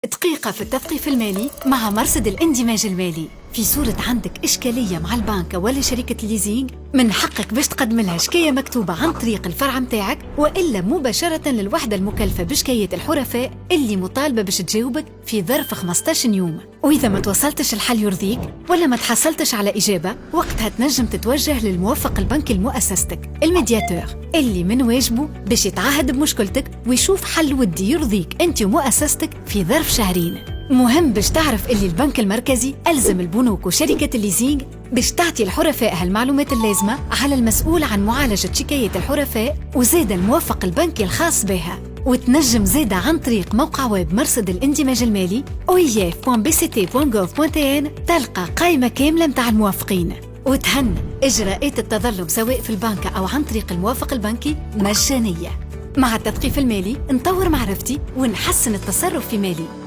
دقيقة في التثقيف المالي مع مرصد الاندماج المالي. في صورة عندك إشكالية مع البنك ولا شركة الليزينج، من حقك باش تقدم لها شكاية مكتوبة عن طريق الفرع متاعك، وإلا مباشرة للوحدة المكلفة بشكاية الحرفاء اللي مطالبة باش تجاوبك في ظرف 15 يوم. وإذا ما توصلتش الحل يرضيك ولا ما تحصلتش على إجابة، وقتها تنجم تتوجه للموفق البنكي لمؤسستك الميدياتور، اللي من واجبه باش يتعهد بمشكلتك ويشوف حل ودي يرضيك أنت ومؤسستك في ظرف شهرين. مهم باش تعرف اللي البنك المركزي ألزم البنوك وشركة الليزينج باش تعطي الحرفاء هالمعلومات اللازمة على المسؤول عن معالجة شكاية الحرفاء، وزاد الموفق البنكي الخاص بها. وتنجم زادة عن طريق موقع ويب مرصد الاندماج المالي oef.bct.gov.tn تلقى قائمة كاملة متاع الموافقين. وتهنى إجراءات التظلم سواء في البنك أو عن طريق الموافق البنكي مجانية. مع التثقيف المالي نطور معرفتي ونحسن التصرف في مالي.